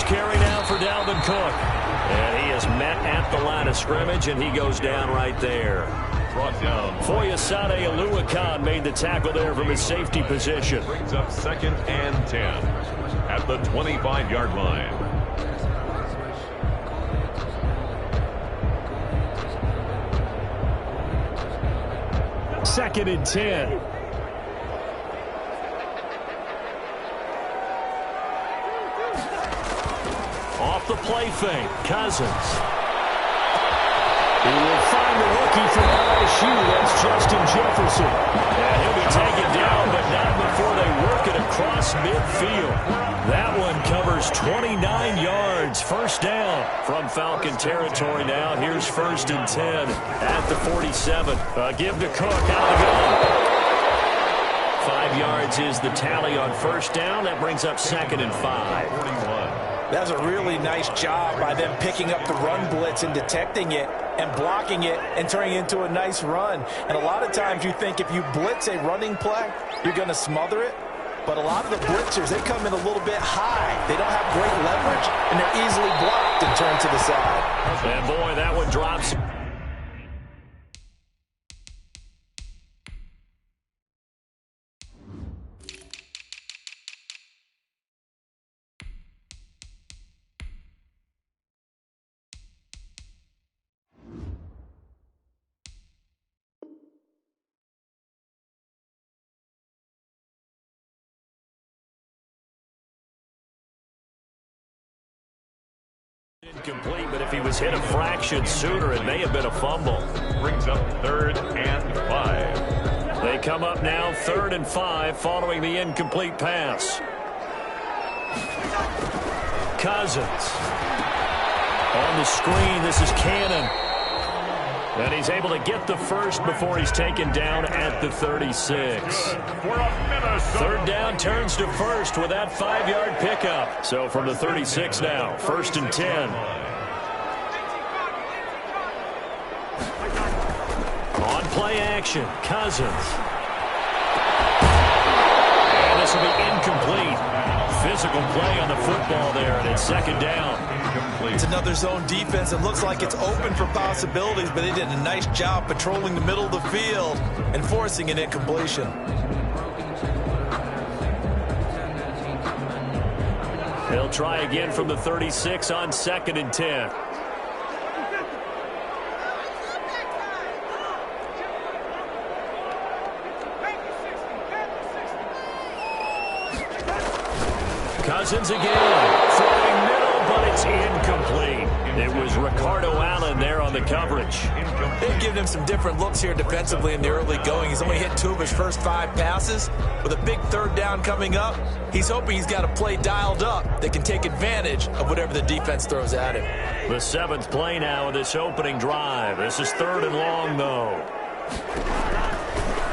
carry now for Dalvin Cook. And he is met at the line of scrimmage, and he goes down right there. Brought down. Foyesade Oluwakan made the tackle there from his safety position. Brings up 2nd and 10 at the 25-yard line. Second and 10. Off the play fake, Cousins. He will find the rookie from LSU. That's Justin Jefferson. And he'll be taken down, but not before they work it across midfield. That one covers 29 yards. First down from Falcon territory now. Here's 1st and 10 at the 47. Give to Cook out of the gun. 5 yards is the tally on first down. That brings up 2nd and 5. 41. That's a really nice job by them picking up the run blitz and detecting it and blocking it and turning it into a nice run. And a lot of times you think if you blitz a running play, you're going to smother it. But a lot of the blitzers, they come in a little bit high. They don't have great leverage, and they're easily blocked and turned to the side. And, boy, that one drops. Incomplete, but if he was hit a fraction sooner, it may have been a fumble. Brings up 3rd and 5. They come up now 3rd and 5 following the incomplete pass. Cousins. On the screen, this is Cannon. And he's able to get the first before he's taken down at the 36. 3rd down turns to 1st with that 5-yard pickup. So from the 36 now, 1st and 10. On play action, Cousins. And this will be incomplete. Physical play on the football there, and it's 2nd down. It's another zone defense. It looks like it's open for possibilities, but they did a nice job patrolling the middle of the field and forcing an incompletion. They'll try again from the 36 on 2nd and 10. Cousins again, throwing middle, but it's incomplete. It was Ricardo Allen there on the coverage. They've given him some different looks here defensively in the early going. He's only hit 2 of his first 5 passes. With a big 3rd down coming up, he's hoping he's got a play dialed up that can take advantage of whatever the defense throws at him. The 7th play now of this opening drive. This is 3rd and long, though.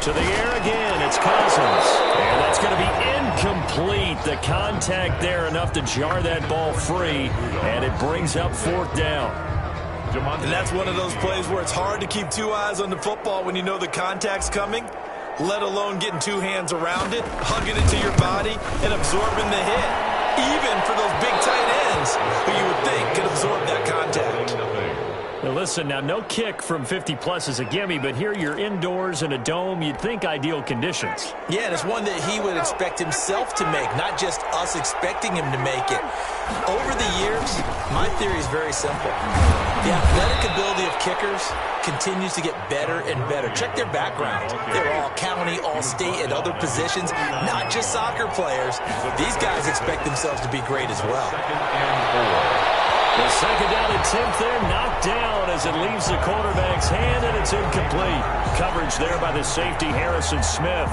To the air again, it's Cousins. And that's going to be incomplete. The contact there enough to jar that ball free, and it brings up 4th down. And that's one of those plays where it's hard to keep 2 eyes on the football when you know the contact's coming, let alone getting 2 hands around it, hugging it to your body, and absorbing the hit. Even for those big tight ends who you would think could absorb that contact. Now listen, now no kick from 50-plus is a gimme, but here you're indoors in a dome. You'd think ideal conditions. Yeah, and it's one that he would expect himself to make, not just us expecting him to make it. Over the years, my theory is very simple. The athletic ability of kickers continues to get better and better. Check their background. They're all county, all state, and other positions, not just soccer players. These guys expect themselves to be great as well. 2nd and 4. The 2nd down and 10th there, knocked down as it leaves the quarterback's hand, and it's incomplete. Coverage there by the safety, Harrison Smith.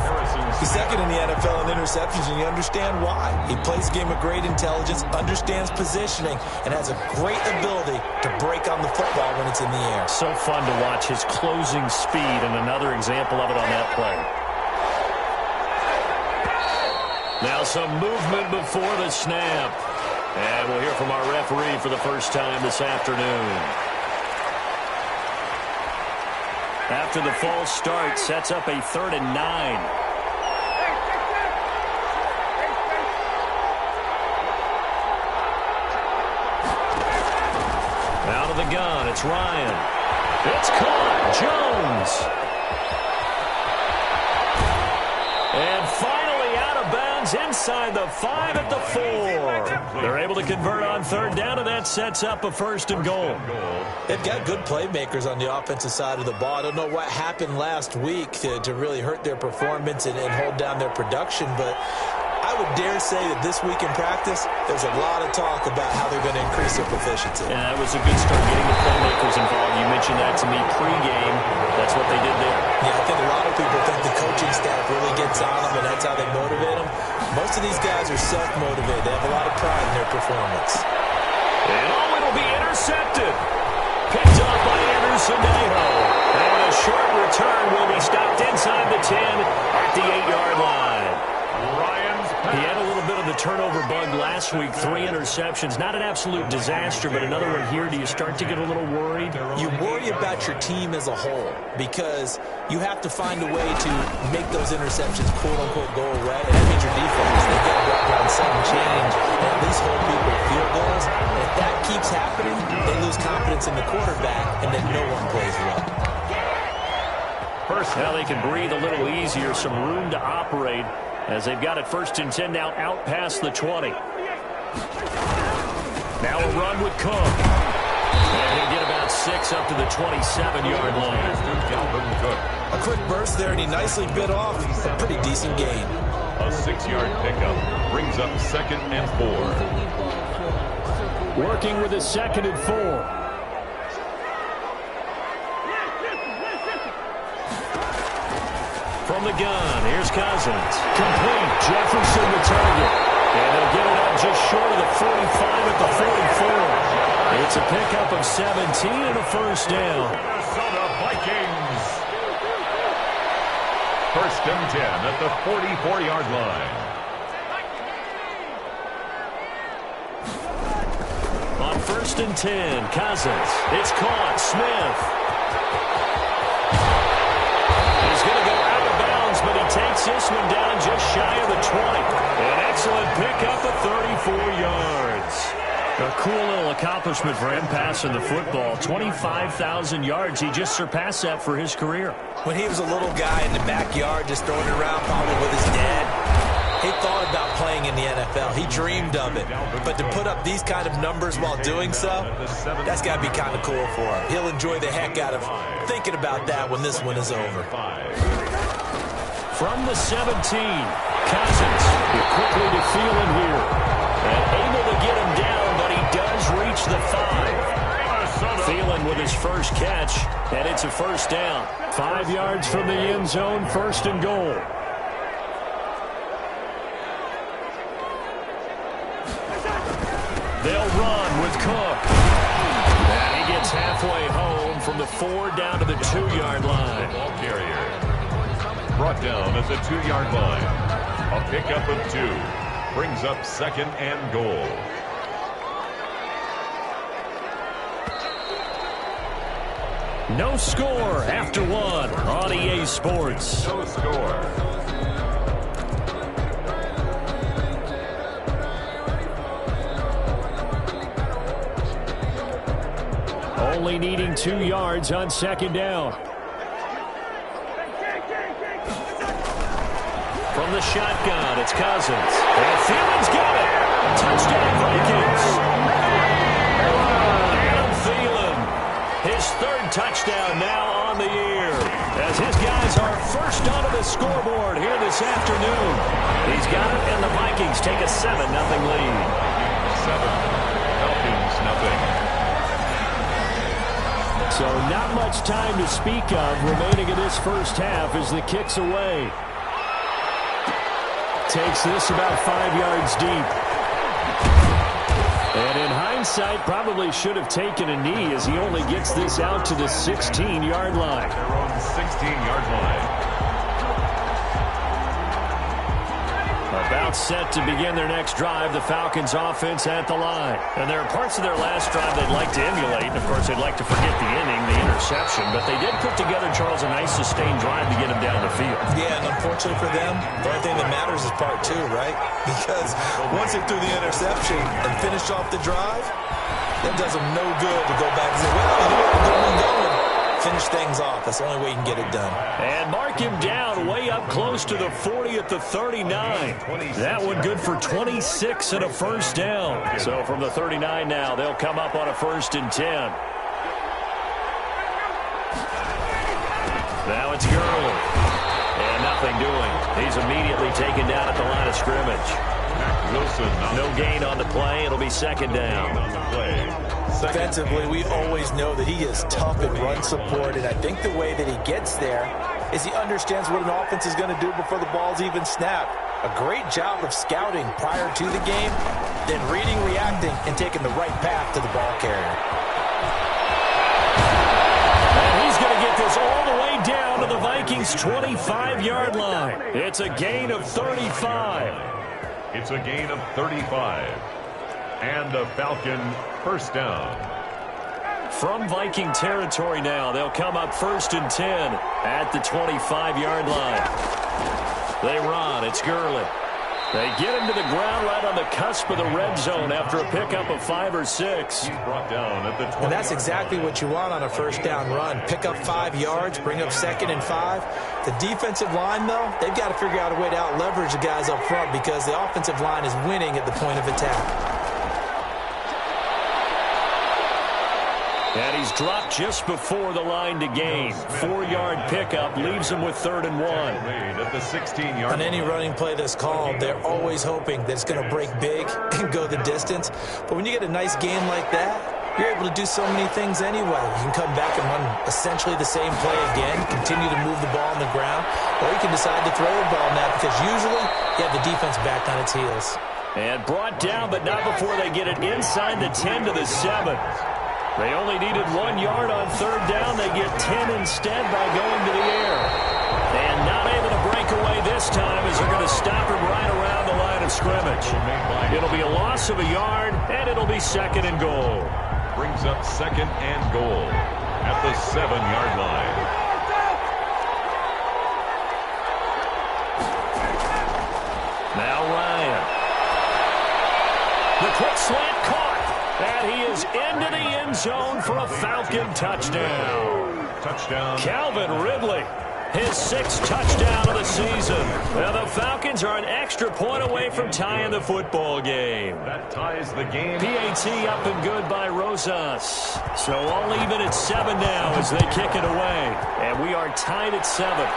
He's 2nd in the NFL in interceptions, and you understand why. He plays a game of great intelligence, understands positioning, and has a great ability to break on the football when it's in the air. So fun to watch his closing speed, and another example of it on that play. Now some movement before the snap. And we'll hear from our referee for the first time this afternoon. After the false start, sets up a 3rd and 9. Out of the gun, it's Ryan. It's caught. Jones. And finally out of bounds inside the 5 at the 4. They're able to convert on third down, and that sets up a 1st and goal. They've got good playmakers on the offensive side of the ball. I don't know what happened last week to really hurt their performance and hold down their production, but I would dare say that this week in practice, there's a lot of talk about how they're going to increase their proficiency. Yeah, that was a good start getting the playmakers involved. You mentioned that to me pregame. That's what they did there. Yeah, I think a lot of people think the coaching staff really gets on them, and that's how they motivate them. Most of these guys are self-motivated. They have a lot of pride in their performance. And it'll be intercepted. Picked off by Anderson Aho. And a short return will be stopped inside the 10 at the 8-yard line. He had a little bit of the turnover bug last week, 3 interceptions. Not an absolute disaster, but another one here. Do you start to get a little worried? You worry about your team as a whole because you have to find a way to make those interceptions, quote-unquote, go away. And that means your defense. They got to go out and sudden change and at least hold people to field goals. And if that keeps happening, they lose confidence in the quarterback, and then no one plays well. Now they can breathe a little easier, some room to operate, as they've got it 1st and 10 now out past the 20. Now a run with Cook. And he'll get about 6 up to the 27-yard line. A quick burst there, and he nicely bit off a pretty decent gain. A 6-yard pickup brings up 2nd and 4. Working with a 2nd and 4. From the gun, here's Cousins. Complete. Jefferson the target. And they'll get it up just short of the 45 at the 44. It's a pickup of 17 and a 1st down. Minnesota Vikings. 1st and 10 at the 44-yard line. On 1st and 10, Cousins. It's caught. Smith. He's going to go out of bounds, but he takes this one down just shy of the 20. An excellent pickup of 34 yards. A cool little accomplishment for him passing the football. 25,000 yards. He just surpassed that for his career. When he was a little guy in the backyard just throwing it around probably with his dad, he thought about playing in the NFL. He dreamed of it. But to put up these kind of numbers while doing so, that's got to be kind of cool for him. He'll enjoy the heck out of thinking about that when this one is over. From the 17, Cousins quickly to Thielen here. And able to get him down, but he does reach the 5. Thielen with his first catch, and it's a 1st down. 5 yards from the end zone, 1st and goal. They'll run with Cook. And he gets halfway home from the 4 down to the 2-yard line. Ball carrier brought down at the 2-yard line. A pickup of 2 brings up 2nd and goal. No score after 1 on EA Sports. No score. Only needing 2 yards on 2nd down. From the shotgun, it's Cousins. And Thielen's got it. Touchdown, Vikings. And Thielen, his 3rd touchdown now on the year, as his guys are first onto the scoreboard here this afternoon. He's got it, and the Vikings take a 7-0 lead. 7. Falcons, nothing. So not much time to speak of remaining in this first half as the kick's away. Takes this about 5 yards deep. And in hindsight, probably should have taken a knee as he only gets this out to the 16-yard line. Their own 16-yard line. About set to begin their next drive, the Falcons offense at the line. And there are parts of their last drive they'd like to emulate. And, of course, they'd like to forget the inning, the interception. But they did put together, Charles, a nice sustained drive to get him down the field. Yeah, and unfortunately for them, the only thing that matters is part 2, right? Because once they threw the interception and finished off the drive, That does them no good to go back and say, well, you know what, going. Finish things off. That's the only way you can get it done. And mark him down way up close to the 40 at the 39. That one good for 26 and a first down. So from the 39 now, they'll come up on a 1st and 10. Now it's Gurley. And nothing doing. He's immediately taken down at the line of scrimmage. No gain on the play. It'll be 2nd down. Defensively, we always know that he is tough in run support, and I think the way that he gets there is he understands what an offense is going to do before the ball's even snapped. A great job of scouting prior to the game, then reading, reacting, and taking the right path to the ball carrier. And he's going to get this all the way down to the Vikings' 25-yard line. It's a gain of 35. It's a gain of 35. And a Falcon first down. From Viking territory now, they'll come up 1st and 10 at the 25-yard line. They run. It's Gurley. They get him to the ground right on the cusp of the red zone after a pickup of 5 or 6. He's brought down at the 20. And that's exactly what you want on a first down run. Pick up 5 yards, bring up 2nd and 5. The defensive line, though, they've got to figure out a way to out-leverage the guys up front because the offensive line is winning at the point of attack. And he's dropped just before the line to gain. 4-yard pickup leaves him with 3rd and 1. At the 16-yard On any running play that's called, they're always hoping that it's going to break big and go the distance. But when you get a nice game like that, you're able to do so many things anyway. You can come back and run essentially the same play again, continue to move the ball on the ground, or you can decide to throw the ball now because usually you have the defense back on its heels. And brought down, but not before they get it inside the 10 to the 7. They only needed 1 yard on 3rd down. They get 10 instead by going to the air. And not able to break away this time as they're going to stop him right around the line of scrimmage. It'll be a loss of a yard, and it'll be 2nd and goal. Brings up 2nd and goal at the 7-yard line. Now Ryan. The quick slant caught. And he is into the end zone for a Falcon touchdown. Touchdown. Calvin Ridley, his 6th touchdown of the season. Now the Falcons are an extra point away from tying the football game. That ties the game. PAT up and good by Rosas. So all even at 7 now as they kick it away. And we are tied at 7.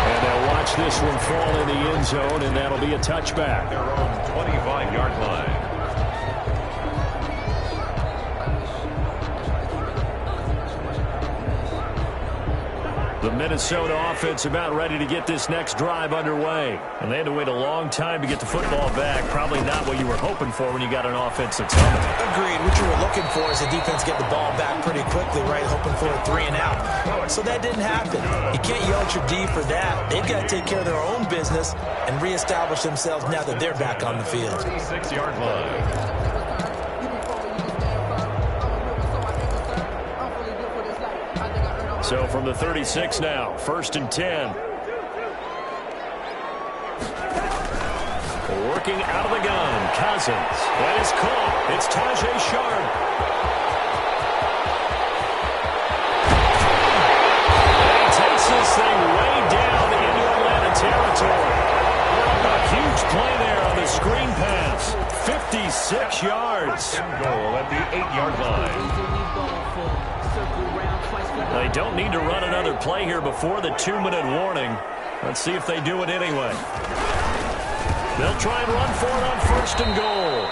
And they'll watch this one fall in the end zone, and that'll be a touchback. Their own 25-yard line. The Minnesota offense about ready to get this next drive underway. And they had to wait a long time to get the football back. Probably not what you were hoping for when you got an offense that's coming. Agreed. What you were looking for is the defense get the ball back pretty quickly, right? Hoping for a 3 and out. So that didn't happen. You can't yell at your D for that. They've got to take care of their own business and reestablish themselves now that they're back on the field. 6-yard line. So from the 36 now, 1st and 10. Working out of the gun, Cousins. That is caught. It's Tajay Sharp. And he takes this thing way down into Atlanta territory. A huge play there on the screen pass. 56 yards. Goal at the 8-yard line. They don't need to run another play here before the 2-minute warning. Let's see if they do it anyway. They'll try and run for it on 1st and goal.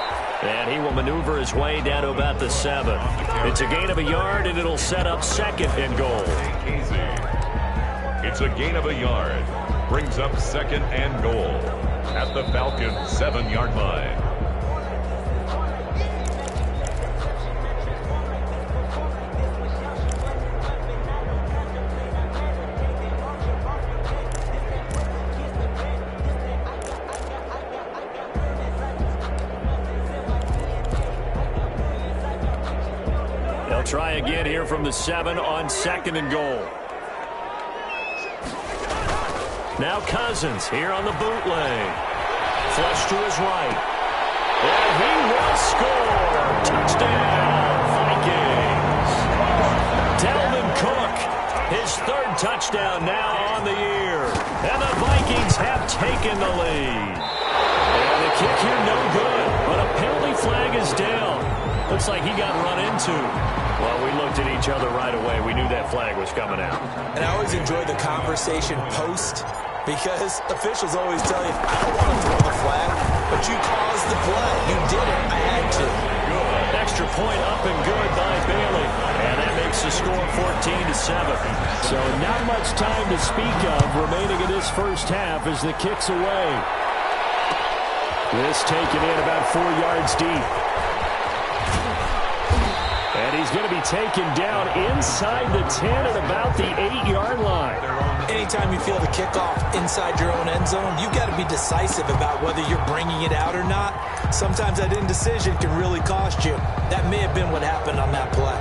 And he will maneuver his way down to about the 7. It's a gain of a yard, and it'll set up 2nd and goal. It's a gain of a yard. Brings up 2nd and goal at the Falcons' 7-yard line. Try again here from the 7 on 2nd and goal. Now Cousins here on the bootleg. Flush to his right. And he will taken the lead. And the kick here no good, but a penalty flag is down. Looks like he got run into. Well, we looked at each other right away. We knew that flag was coming out. And I always enjoy the conversation post because officials always tell you, I don't want to throw the flag, but you caused the play. You did it. I had to. Good. Extra point up and good by Bailey. And that makes the score 14-7. So not much time to speak of remaining in this first half as the kick's away. This taken in about 4 yards deep. And he's going to be taken down inside the 10 at about the 8-yard line. Anytime you feel the kickoff inside your own end zone, you've got to be decisive about whether you're bringing it out or not. Sometimes that indecision can really cost you. That may have been what happened on that play.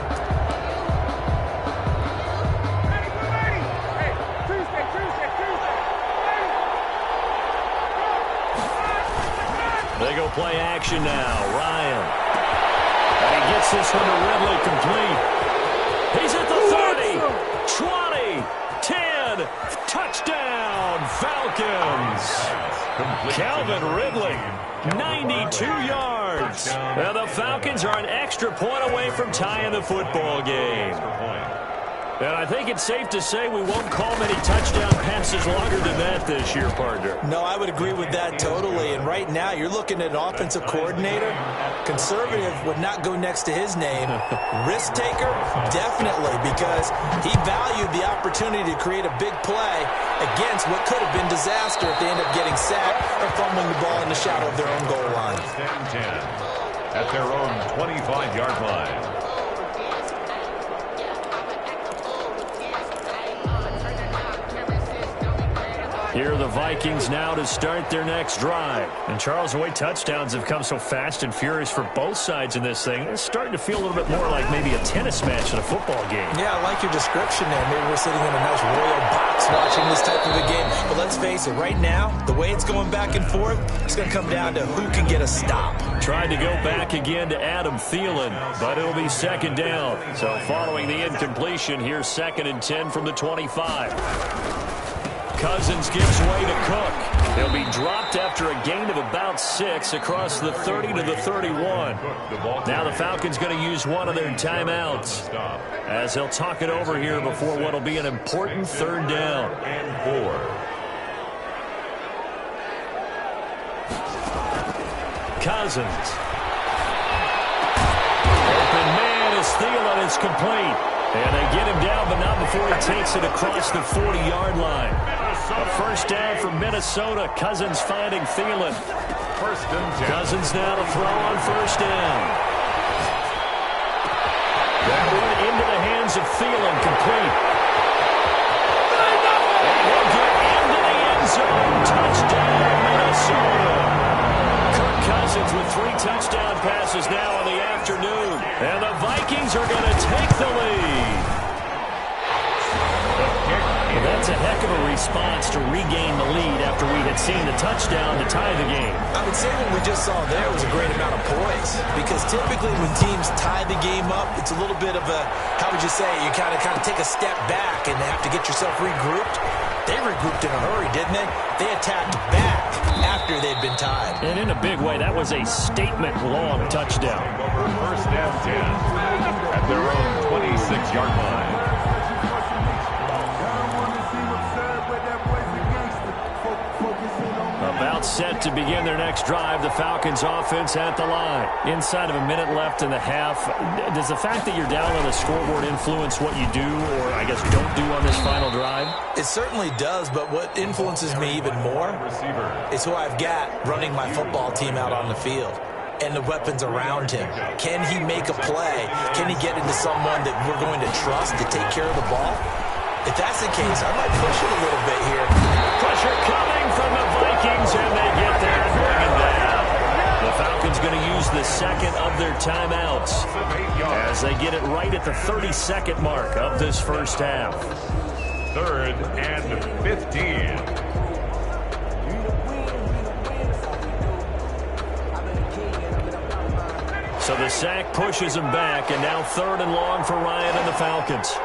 They go play action now. Ryan. And he gets this one to Ridley complete. He's at the 30, 20, 10, touchdown, Falcons. Calvin Ridley, 92 yards. And the Falcons are an extra point away from tying the football game. And I think it's safe to say we won't call many touchdown passes longer than that this year, partner. No, I would agree with that totally. And right now, you're looking at an offensive coordinator. Conservative would not go next to his name. Risk taker, definitely, because he valued the opportunity to create a big play against what could have been disaster if they end up getting sacked or fumbling the ball in the shadow of their own goal line. 10-10 at their own 25-yard line. Here are the Vikings now to start their next drive. And Charles, the way touchdowns have come so fast and furious for both sides in this thing, it's starting to feel a little bit more like maybe a tennis match than a football game. Yeah, I like your description there. Maybe we're sitting in a nice royal box watching this type of a game. But let's face it, right now, the way it's going back and forth, it's going to come down to who can get a stop. Tried to go back again to Adam Thielen, but it'll be second down. So following the incompletion, here's 2nd and 10 from the 25. Cousins gives way to Cook. He'll be dropped after a gain of about 6 across the 30 to the 31. Now the Falcons going to use one of their timeouts as they'll talk it over here before what will be an important 3rd down. And 4. Cousins. Open man is Thielen. It's complete. And they get him down, but not before he takes it across the 40-yard line. A first down for Minnesota. Cousins finding Thielen. 1st and 10. Cousins now to throw on 1st down. That one into the hands of Thielen, complete. And he'll get into the end zone. Touchdown, Minnesota. Kirk Cousins with 3 touchdown passes now in the afternoon. And the Vikings are going to take the lead. That's a heck of a response to regain the lead after we had seen the touchdown to tie the game. I would say what we just saw there was a great amount of poise, because typically when teams tie the game up, it's a little bit of a, how would you say, you kind of take a step back and have to get yourself regrouped. They regrouped in a hurry, didn't they? They attacked back after they'd been tied. And in a big way, that was a statement-long touchdown. Over 1st and 10 at their own 26-yard line. About set to begin their next drive, the Falcons offense at the line. Inside of a minute left in the half, does the fact that you're down on the scoreboard influence what you do, or I guess don't do on this final drive? It certainly does, but what influences me even more is who I've got running my football team out on the field and the weapons around him. Can he make a play? Can he get into someone that we're going to trust to take care of the ball? If that's the case, I might push it a little bit here. Pressure coming from the Vikings, and they get there and bring it down. The Falcons going to use the 2nd of their timeouts as they get it right at the 32nd mark of this first half. 3rd and 15. So the sack pushes him back, and now 3rd and long for Ryan and the Falcons.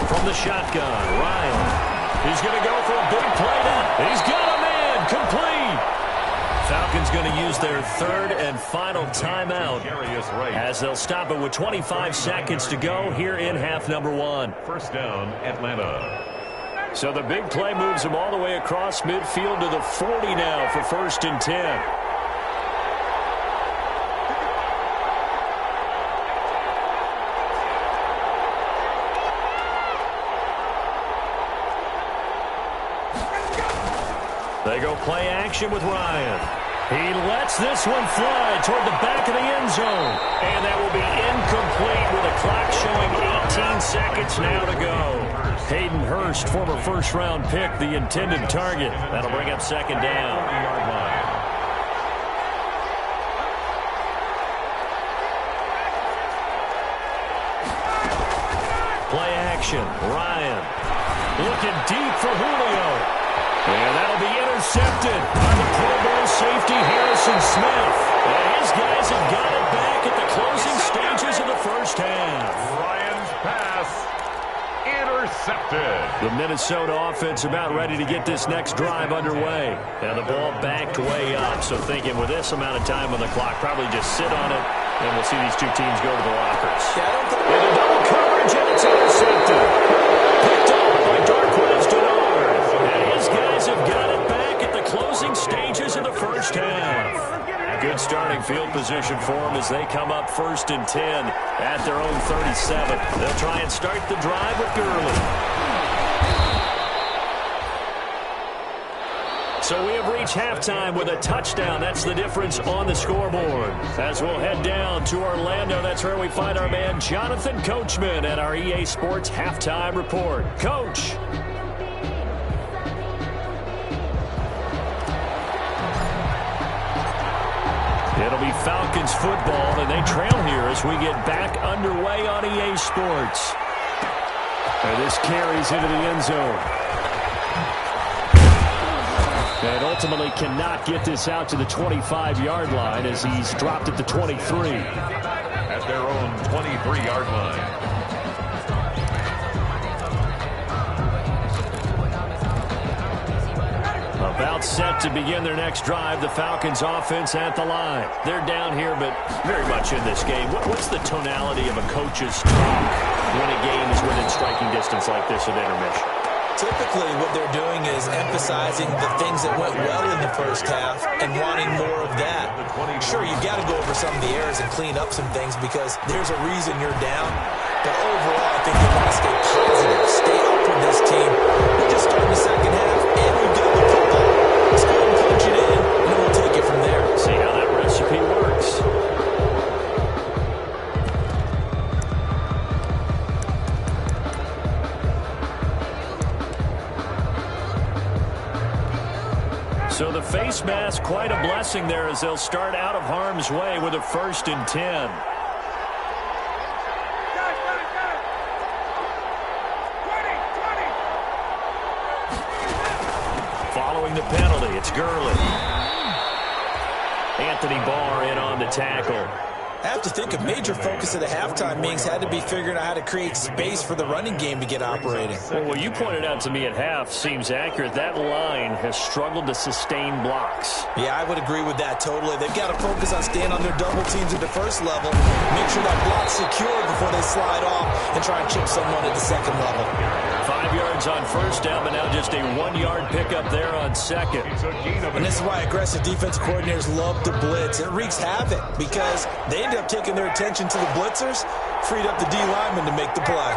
From the shotgun, Ryan. He's going to go for a big play now. He's got a man complete. Falcons going to use their third and final timeout as they'll stop it with 25 seconds to go here in half number one. First down, Atlanta. So the big play moves him all the way across midfield to the 40 now for 1st and 10. They go play action with Ryan. He lets this one fly toward the back of the end zone. And that will be incomplete with a clock showing 18 seconds now to go. Hayden Hurst, former first-round pick, the intended target. That'll bring up 2nd down. Play action. Ryan looking deep for Julio. And that'll be intercepted by the Pro Bowl safety Harrison Smith. And his guys have got it back at the closing stages of the first half. Ryan's pass intercepted. The Minnesota offense about ready to get this next drive underway. And the ball backed way up. So thinking with this amount of time on the clock, probably just sit on it, and we'll see these two teams go to the lockers. And a double coverage, and it's intercepted. Picked up by Darquez Denard. And his guys have got it back at the closing stages of the first half. Good starting field position for them as they come up 1st and 10 at their own 37. They'll try and start the drive with Gurley. So we have reached halftime with a touchdown. That's the difference on the scoreboard. As we'll head down to Orlando, that's where we find our man Jonathan Coachman at our EA Sports Halftime Report. Coach. It'll be Falcons football, and they trail here as we get back underway on EA Sports. And this carries into the end zone. And ultimately cannot get this out to the 25-yard line as he's dropped at the 23. At their own 23-yard line. About set to begin their next drive, the Falcons offense at the line. They're down here, but very much in this game. What's the tonality of a coach's talk when a game is within striking distance like this at intermission? Typically, what they're doing is emphasizing the things that went well in the first half and wanting more of that. Sure, you've got to go over some of the errors and clean up some things because there's a reason you're down. But overall, I think they want to stay positive, stay up with this team. We're just starting the second half, and we've got the football. Let's go ahead and punch it in, and then we'll take it from there. See how that recipe works. So the face mask, quite a blessing there as they'll start out of harm's way with a 1st and 10. Following the penalty, it's Gurley. Anthony Barr in on the tackle. I have to think a major focus of the halftime meetings had to be figuring out how to create space for the running game to get operating. Well, what you pointed out to me at half seems accurate. That line has struggled to sustain blocks. Yeah, I would agree with that totally. They've got to focus on staying on their double teams at the first level, make sure that block's secured before they slide off and try and chip someone at the second level. 5 yards on first down, but now just a 1-yard pickup there on second. And this is why aggressive defense coordinators love to blitz. It wreaks havoc because they end up taking their attention to the blitzers, freed up the D lineman to make the play.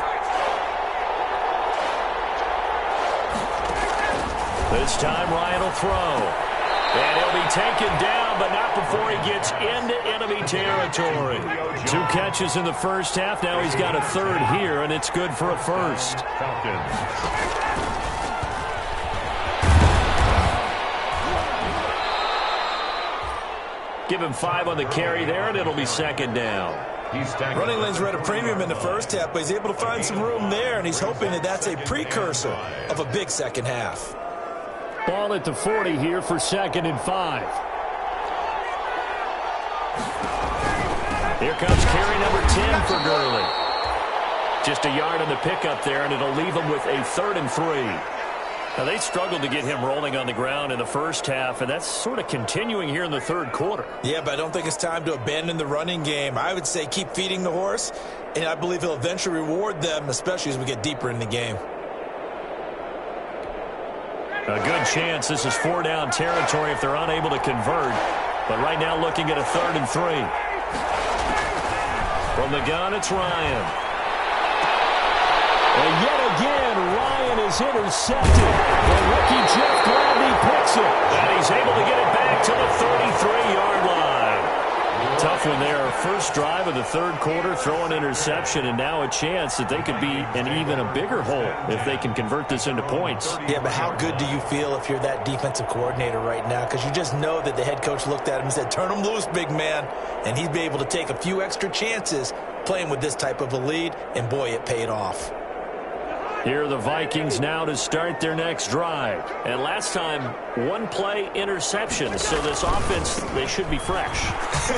This time Ryan will throw. And he'll be taken down, but not before he gets into enemy territory. 2 catches in the first half. Now he's got a 3rd here, and it's good for a 1st. Give him 5 on the carry there, and it'll be 2nd down. Running lanes were at a premium in the first half, but he's able to find some room there, and he's hoping that that's a precursor of a big second half. Ball at the 40 here for 2nd and 5. Here comes carry number 10 for Gurley. Just a yard on the pickup there, and it'll leave him with a 3rd and 3. Now, they struggled to get him rolling on the ground in the first half, and that's sort of continuing here in the third quarter. Yeah, but I don't think it's time to abandon the running game. I would say keep feeding the horse, and I believe he'll eventually reward them, especially as we get deeper in the game. A good chance this is 4-down territory if they're unable to convert. But right now looking at a 3rd and 3. From the gun, it's Ryan. And yet again, Ryan is intercepted. The rookie Jeff Gladney picks it. And he's able to get it back to the 33-yard line. Tough one there. First drive of the third quarter, throw an interception, and now a chance that they could be in even a bigger hole if they can convert this into points. Yeah, but how good do you feel if you're that defensive coordinator right now? Because you just know that the head coach looked at him and said, turn him loose, big man. And he'd be able to take a few extra chances playing with this type of a lead, and boy, it paid off. Here are the Vikings now to start their next drive. And last time, one-play interception. So this offense, they should be fresh.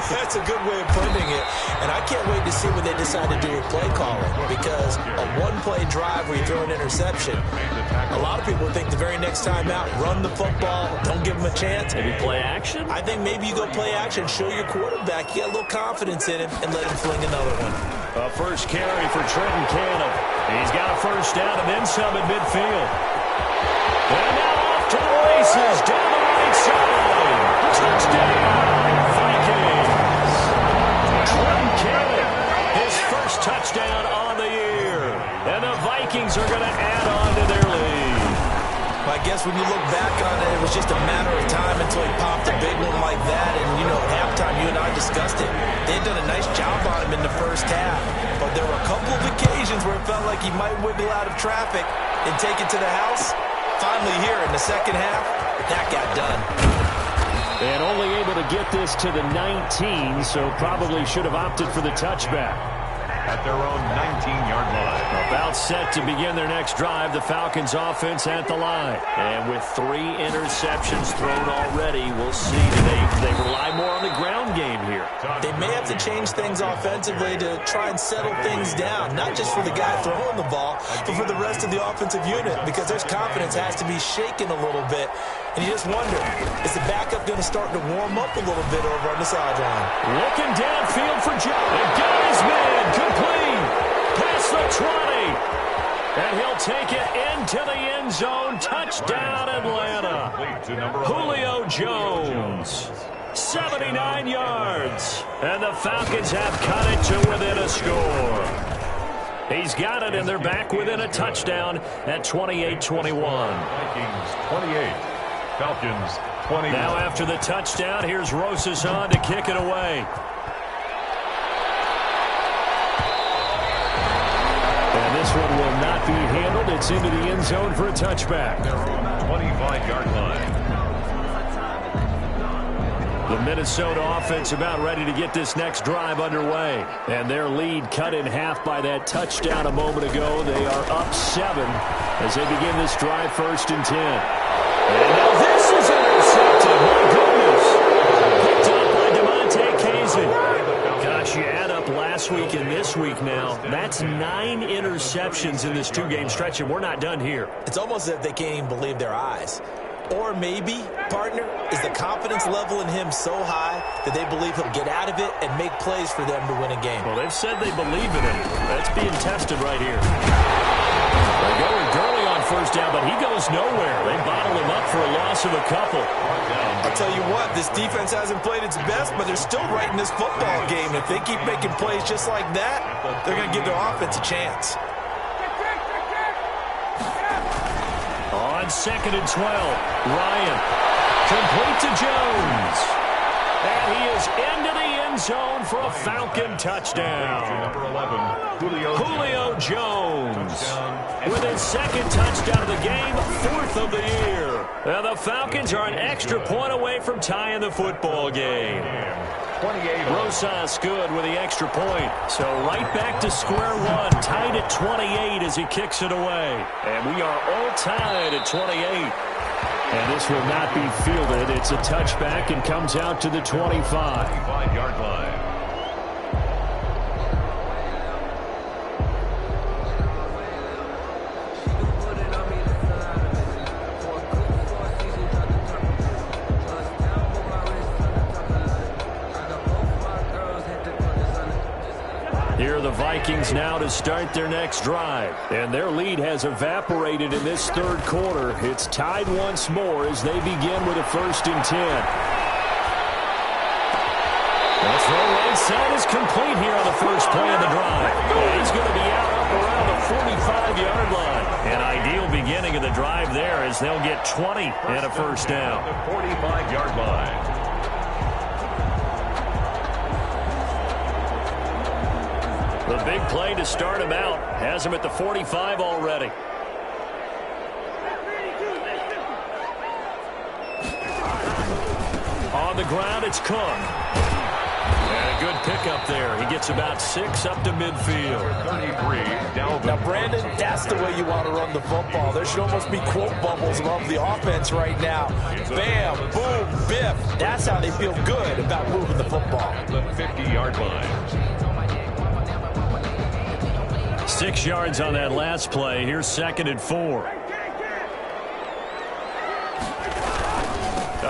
That's a good way of putting it. And I can't wait to see what they decide to do with play calling. Because a one-play drive where you throw an interception, a lot of people think the very next time out, run the football, don't give them a chance. Maybe play action? I think maybe you go play action, show your quarterback you got a little confidence in him, and let him fling another one. A first carry for Trenton Cannon. He's got a first down and then some at midfield. And now off to the races, down the right side. Touchdown, Vikings. Trenton Cannon, his first touchdown on the year. And the Vikings are going to add on to their lead. I guess when you look back on it, it was just a matter of time until he popped a big one like that. And, you know, at halftime, you and I discussed it. They had done a nice job on him in the first half. But there were a couple of occasions where it felt like he might wiggle out of traffic and take it to the house. Finally here in the second half, that got done. And only able to get this to the 19, so probably should have opted for the touchback. At their own 19-yard line. About set to begin their next drive, the Falcons offense at the line. And with 3 interceptions thrown already, we'll see today they rely more on the ground game here. They may have to change things offensively to try and settle things down, not just for the guy throwing the ball, but for the rest of the offensive unit, because their confidence has to be shaken a little bit. And you just wonder, is the backup going to start to warm up a little bit over on the sideline? Looking downfield for Joe. And got his man complete. Past the 20. And he'll take it into the end zone. Touchdown, Atlanta. Julio Jones. 79 yards. And the Falcons have cut it to within a score. He's got it, and they're back within a touchdown at 28-21. Vikings 28. Falcons 20. Now after the touchdown, here's Rosas on to kick it away. And this one will not be handled. It's into the end zone for a touchback. Their own 25-yard line. The Minnesota offense about ready to get this next drive underway. And their lead cut in half by that touchdown a moment ago. They are up 7 as they begin this drive 1st and 10. And now this is intercepted. My goodness. Picked up by DeMonte Kazin. Gosh, you add up last week and this week now. That's 9 interceptions in this 2-game stretch, and we're not done here. It's almost as if they can't even believe their eyes. Or maybe, partner, is the confidence level in him so high that they believe he'll get out of it and make plays for them to win a game. Well, they've said they believe in him. That's being tested right here. They go with Gurley on first down, but he goes nowhere. They bottle him up for a loss of a couple. I'll tell you what, this defense hasn't played its best, but they're still right in this football game. If they keep making plays just like that, they're going to give their offense a chance. On 2nd and 12, Ryan complete to Jones. And he is into the end zone for a Falcon touchdown. Number 11, Julio Jones with his 2nd touchdown of the game, 4th of the year. And the Falcons are an extra point away from tying the football game. 28. Rosas good with the extra point. So right back to square one, tied at 28 as he kicks it away. And we are all tied at 28. And this will not be fielded. It's a touchback and comes out to the 25. 25-yard line. Here are the Vikings now to start their next drive. And their lead has evaporated in this third quarter. It's tied once more as they begin with a 1st and 10. The throw right side is complete here on the first play of the drive. And he's going to be out up around the 45-yard line. An ideal beginning of the drive there as they'll get 20 and a first down. The 45-yard line. The big play to start him out has him at the 45 already. On the ground, it's Cook. And a good pickup there. He gets about 6 up to midfield. 33, Dalvin. Now, Brandon, that's the way you want to run the football. There should almost be quote bubbles above the offense right now. Bam, boom, biff. That's how they feel good about moving the football. The 50-yard line. 6 yards on that last play. Here's 2nd and 4.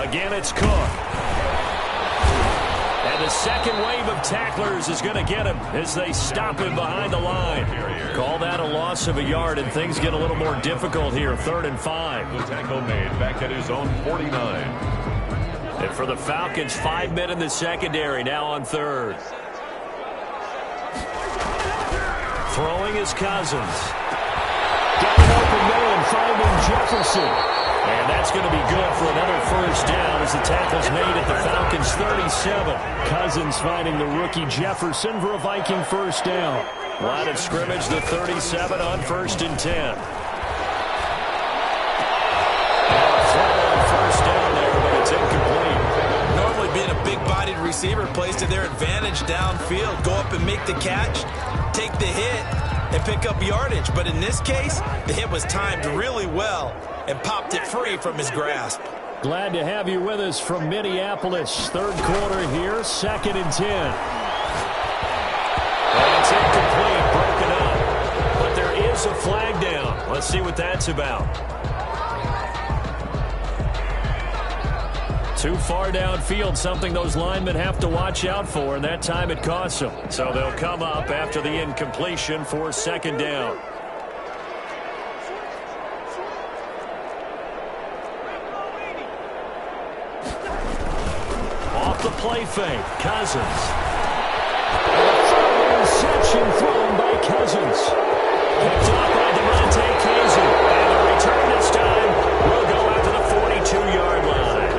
Again, it's Cook. And the second wave of tacklers is going to get him as they stop him behind the line. Call that a loss of a yard, and things get a little more difficult here. 3rd and 5. The tackle made back at his own 49. And for the Falcons, 5 men in the secondary now on 3rd. Throwing is Cousins. Got an open man, finding Jefferson. And that's going to be good for another first down as the tackle's made at the Falcons' 37. Cousins finding the rookie Jefferson for a Viking first down. Line of scrimmage, the 37 on 1st and 10. First down there, but it's incomplete. Normally being a big-bodied receiver plays to their advantage downfield. Go up and make the catch, take the hit, and pick up yardage. But in this case, the hit was timed really well and popped it free from his grasp. Glad to have you with us from Minneapolis. 3rd quarter here, 2nd and 10. And it's incomplete, broken up. But there is a flag down. Let's see what that's about. Too far downfield, something those linemen have to watch out for, and that time it costs them. So they'll come up after the incompletion for 2nd down. Off the play fake, Cousins. Interception thrown by Cousins. Picked up by Devontae Casey. And the return this time will go out to the 42-yard line.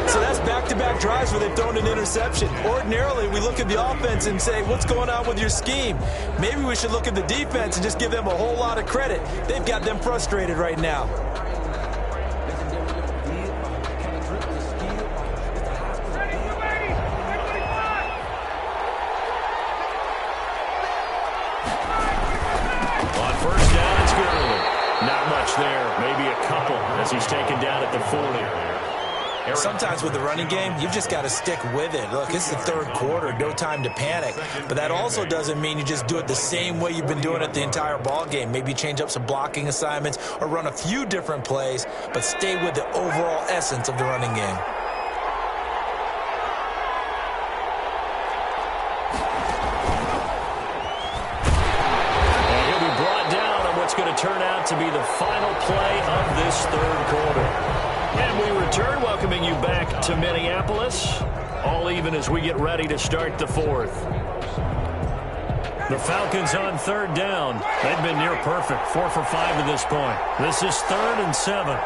So that's back-to-back drives where they've thrown an interception. Ordinarily, we look at the offense and say, what's going on with your scheme? Maybe we should look at the defense and just give them a whole lot of credit. They've got them frustrated right now. On first down, it's Gurley. Not much there. Maybe a couple as he's taken down at the 40. Sometimes with the running game, you've just got to stick with it. Look, it's the 3rd quarter, no time to panic. But that also doesn't mean you just do it the same way you've been doing it the entire ball game. Maybe change up some blocking assignments or run a few different plays, but stay with the overall essence of the running game. And he'll be brought down on what's going to turn out to be the final play of this 3rd quarter. And we return, welcoming you back to Minneapolis. All even as we get ready to start the 4th. The Falcons on 3rd down. They've been near perfect, 4 for 5 to this point. This is 3rd and 7.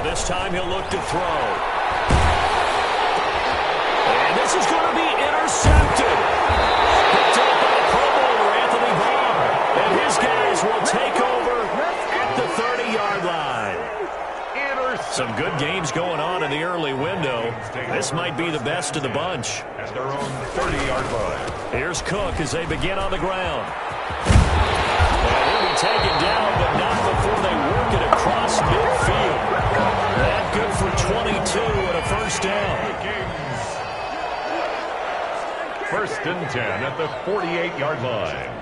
This time he'll look to throw. And this is going to be intercepted. Picked up by the Pro Bowler, Anthony Barr. And his guys will take over at the 30-yard line. Some good games going on in the early window. This might be the best of the bunch. At their own 30-yard line. Here's Cook as they begin on the ground. And he'll be taken down, but not before they work it across midfield. That good for 22 and a first down. First and 10 at the 48-yard line.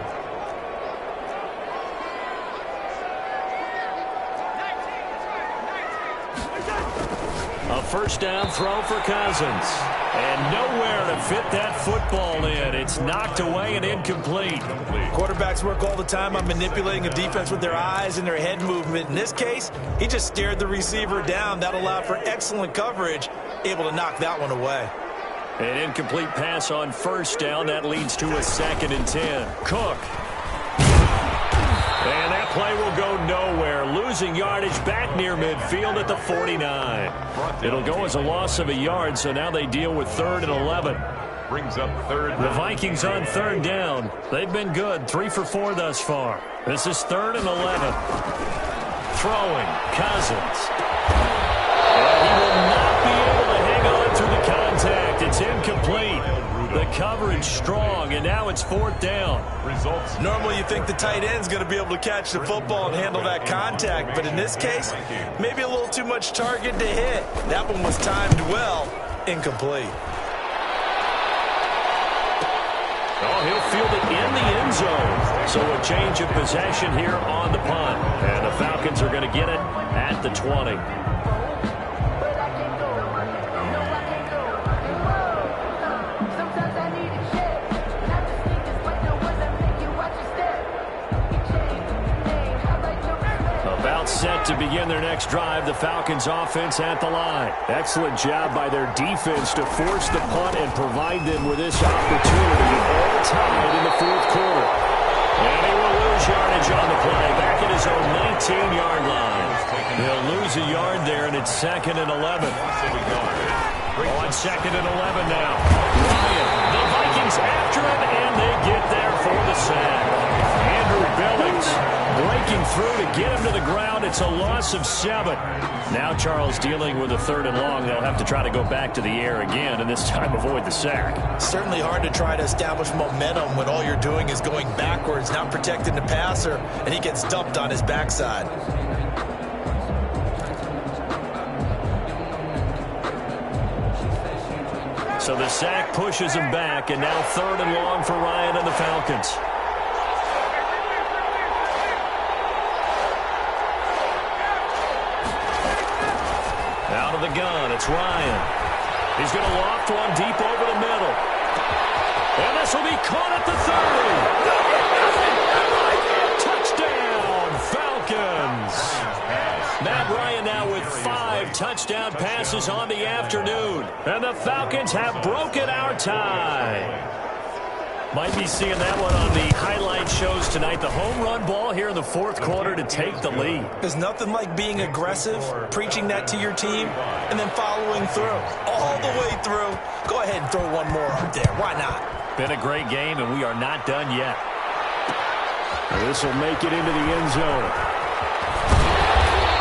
A first down throw for Cousins. And nowhere to fit that football in. It's knocked away and incomplete. Quarterbacks work all the time on manipulating a defense with their eyes and their head movement. In this case, he just stared the receiver down. That allowed for excellent coverage, able to knock that one away. An incomplete pass on first down. That leads to a 2nd and 10. Cook. And that play will go nowhere. Losing yardage back near midfield at the 49. It'll go as a loss of a yard, so now they deal with 3rd and 11. Brings up 3rd. The Vikings on 3rd down. They've been good, 3 for 4 thus far. This is 3rd and 11. Throwing, Cousins. And he will not be able to hang on through the contact. It's incomplete. The coverage strong, and now it's 4th down. Results. Normally you think the tight end's going to be able to catch the football and handle that contact, but in this case, maybe a little too much target to hit. That one was timed well, incomplete. Oh, he'll field it in the end zone. So a change of possession here on the punt. And the Falcons are going to get it at the 20. Set to begin their next drive. The Falcons offense at the line. Excellent job by their defense to force the punt and provide them with this opportunity. All tied in the 4th quarter. And he will lose yardage on the play. Back at his own 19-yard line. He'll lose a yard there, and it's 2nd and 11. On 2nd and 11 now. Ryan, the Vikings after him, and they get there for the sack. Andrew Billings breaking through to get him to the ground. It's a loss of 7. Now Charles dealing with a 3rd and long. They'll have to try to go back to the air again, and this time avoid the sack. Certainly hard to try to establish momentum when all you're doing is going backwards, not protecting the passer, and he gets dumped on his backside. So the sack pushes him back, and now 3rd and long for Ryan and the Falcons. Out of the gun, it's Ryan. He's going to loft one deep over the middle. And this will be caught at the 30. Touchdown, Falcons. Matt Ryan now with 5 touchdown passes on the afternoon. And the Falcons have broken our tie. Might be seeing that one on the highlight shows tonight. The home run ball here in the 4th quarter to take the lead. There's nothing like being aggressive, preaching that to your team, and then following through. All the way through. Go ahead and throw one more up there. Why not? Been a great game, and we are not done yet. This will make it into the end zone.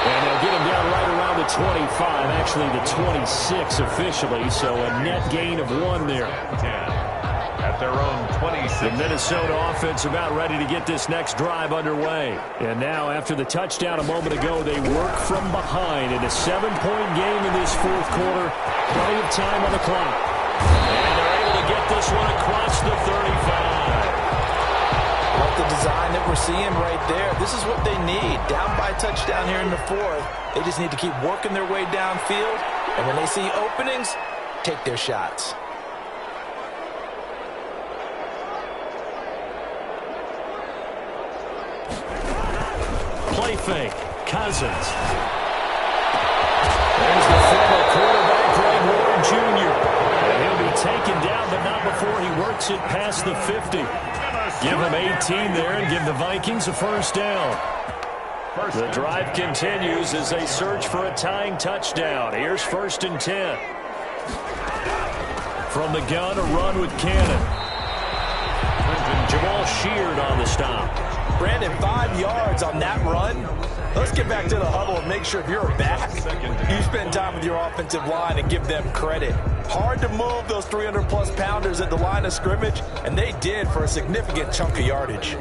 And they'll get him down right around the 25, actually the 26 officially, so a net gain of 1 there. At their own 26. The Minnesota offense about ready to get this next drive underway. And now, after the touchdown a moment ago, they work from behind in a 7-point game in this 4th quarter. Plenty of time on the clock. And they're able to get this one across the 35. Like the design that we're seeing right there. This is what they need. Down by a touchdown here in the 4th. They just need to keep working their way downfield. And when they see openings, take their shots. Play fake. Cousins. There's the former quarterback, Greg Ward Jr. And he'll be taken down, but not before he works it past the 50. Give him 18 there and give the Vikings a first down. The drive continues as they search for a tying touchdown. Here's 1st and 10. From the gun, a run with Cannon. Jamal Sheard on the stop. Brandon, 5 yards on that run. Let's get back to the huddle and make sure if you're a back, you spend time with your offensive line and give them credit. Hard to move those 300-plus pounders at the line of scrimmage, and they did for a significant chunk of yardage.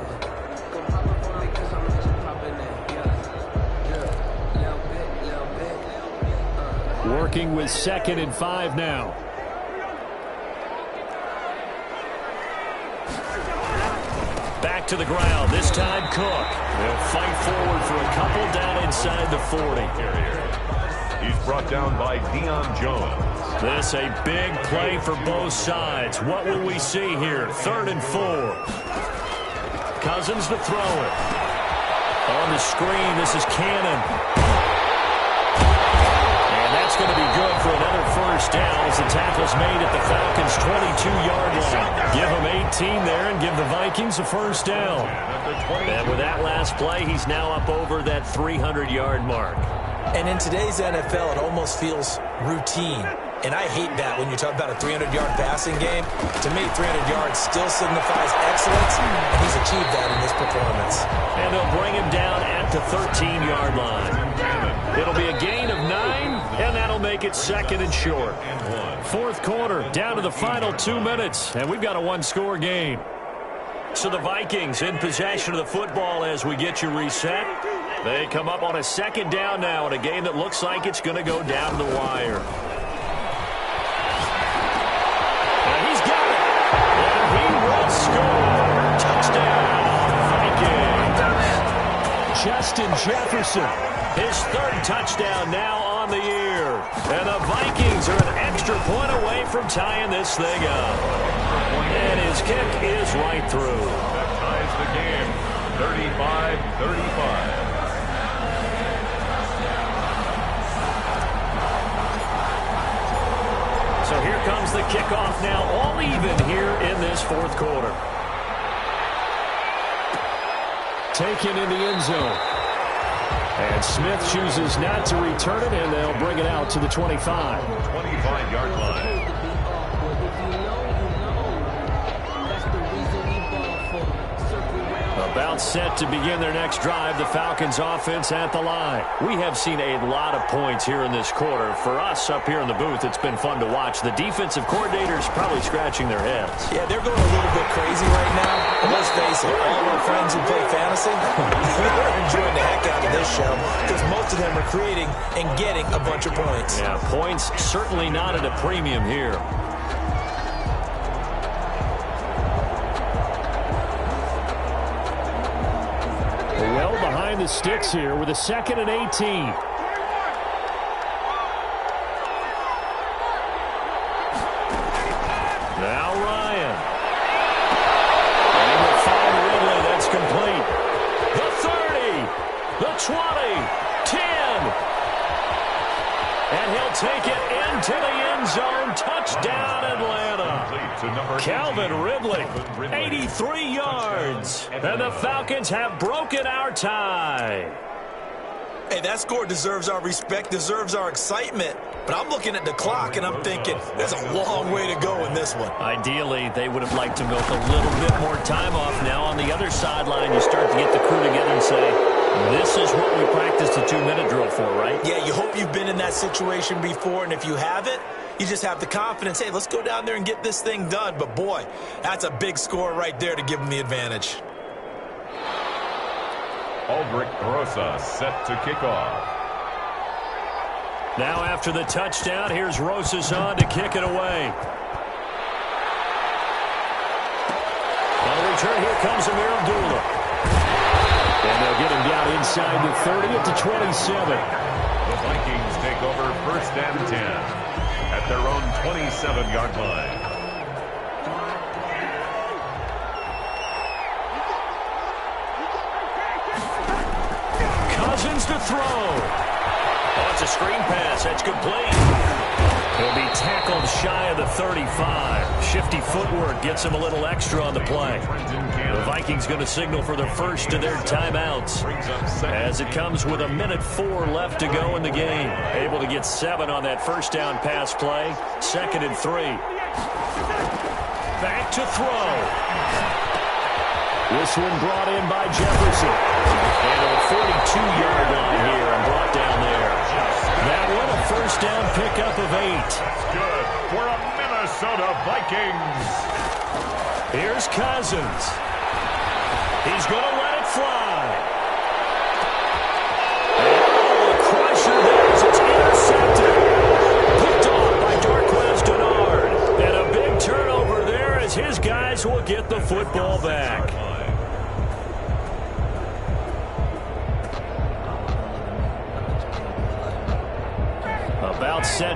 Working with 2nd and 5 now. back to the ground. This time Cook. They'll fight forward for a couple down inside the 40. He's brought down by Deion Jones. This a big play for both sides. What will we see here? 3rd and 4. Cousins to throw it. On the screen, this is Cannon. And that's going to be good for another first down as the tackle's made at the Falcons' 22-yard line. Give them 18 there and give the Vikings a first down. And with that last play, he's now up over that 300-yard mark. And in today's NFL, it almost feels routine. And I hate that when you talk about a 300-yard passing game. To me, 300 yards still signifies excellence, and he's achieved that in this performance. And they'll bring him down at the 13-yard line. It'll be a gain of 9, and that'll make it 2nd and short. 4th quarter, down to the final 2 minutes, and we've got a one-score game. So the Vikings in possession of the football as we get you reset. They come up on a 2nd down now in a game that looks like it's going to go down the wire. And he's got it. And he will score. Touchdown, Vikings. Justin Jefferson, his 3rd touchdown now on the year. And the Vikings are an extra point away from tying this thing up. And his kick is right through. That ties the game, 35-35. So here comes the kickoff now, all even here in this 4th quarter. Taken in the end zone. And Smith chooses not to return it, and they'll bring it out to the 25. 25-yard line. About set to begin their next drive, the Falcons offense at the line. We have seen a lot of points here in this quarter. For us up here in the booth, it's been fun to watch. The defensive coordinators probably scratching their heads. Yeah, they're going a little bit crazy right now. But let's face it, all of our friends who play fantasy, they're enjoying the heck out of this show because most of them are creating and getting a bunch of points. Yeah, points certainly not at a premium here. Well behind the sticks here with a 2nd and 18. Now Ryan. And he will find Ridley. That's complete. The 30. The 20. 10. And he'll take it into the end zone. Touchdown, Atlanta. Calvin Ridley, 83 yards. And the Falcons have broken our tie. Hey, that score deserves our respect, deserves our excitement. But I'm looking at the clock, and I'm thinking, there's a long way to go in this one. Ideally, they would have liked to milk a little bit more time off. Now on the other sideline, you start to get the crew together and say, this is what we practiced a 2-minute drill for, right? Yeah, you hope you've been in that situation before, and if you haven't, you just have the confidence, hey, let's go down there and get this thing done. But, boy, that's a big score right there to give them the advantage. Aldrich Grossa set to kick off. Now after the touchdown, here's Rosas on to kick it away. On the return, here comes Amir Abdullah. And they'll get him down inside the 30 at the 27. The Vikings take over 1st and 10 at their own 27-yard line. Cousins to throw. Oh, it's a screen pass. That's complete. He'll be tackled shy of the 35. Shifty footwork gets him a little extra on the play. The Vikings going to signal for the first of their timeouts as it comes with 1:04 left to go in the game. Able to get 7 on that first down pass play. 2nd and 3. Back to throw. This one brought in by Jefferson. And a 42-yard line here and brought down there. That one a first down pickup of 8. Good for a Minnesota Vikings. Here's Cousins. He's going to let it fly. Oh, a crusher there as it's intercepted. Picked off by Darquez Denard. And a big turnover there as his guys will get the football back.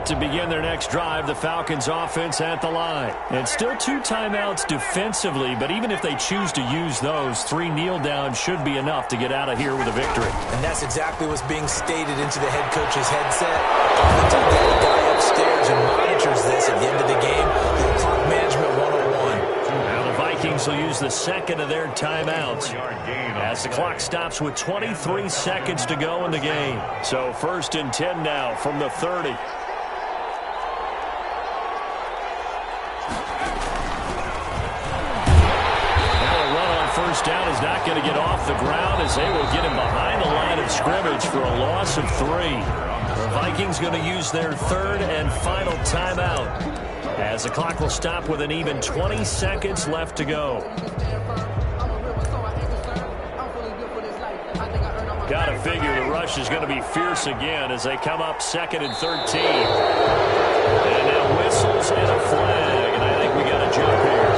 to begin their next drive, the Falcons offense at the line. And still 2 timeouts defensively, but even if they choose to use those, 3 kneel downs should be enough to get out of here with a victory. And that's exactly what's being stated into the head coach's headset. Offensive guy upstairs who monitors this at the end of the game. The clock management 101. Now the Vikings will use the second of their timeouts as the clock stops with 23 seconds to go in the game. So 1st and 10 now from the 30. First down is not going to get off the ground as they will get him behind the line of scrimmage for a loss of 3. The Vikings going to use their 3rd and final timeout as the clock will stop with an even 20 seconds left to go. Got to figure the rush is going to be fierce again as they come up 2nd and 13. And now whistles and a flag, and I think we got a jump here.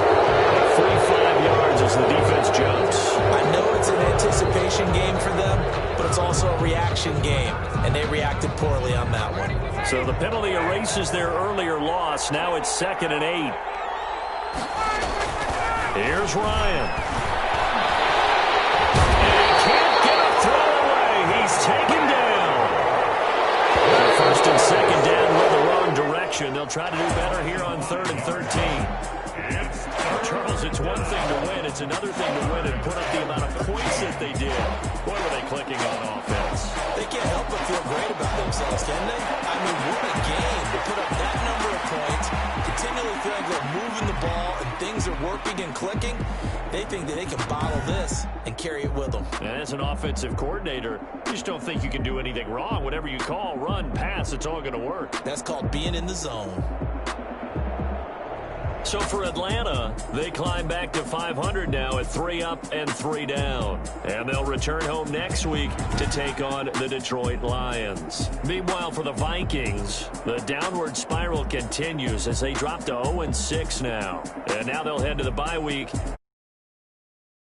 45 yards as the defense jumps. I know it's an anticipation game for them, but it's also a reaction game, and they reacted poorly on that one. So the penalty erases their earlier loss. Now it's 2nd and 8. Here's Ryan. And he can't get a throw away. He's taken down. 1st and 2nd down with the wrong direction. They'll try to do better here on 3rd and 13. Charles, it's one thing to win. It's another thing to win and put up the amount of points that they did. Boy, were they clicking on offense. They can't help but feel great about themselves, can they? I mean, what a game to put up that number of points, continually feel like they're moving the ball and things are working and clicking. They think that they can bottle this and carry it with them. And as an offensive coordinator, you just don't think you can do anything wrong. Whatever you call, run, pass, it's all going to work. That's called being in the zone. So for Atlanta, they climb back to 500 now at 3 up and 3 down. And they'll return home next week to take on the Detroit Lions. Meanwhile, for the Vikings, the downward spiral continues as they drop to 0-6 now. And now they'll head to the bye week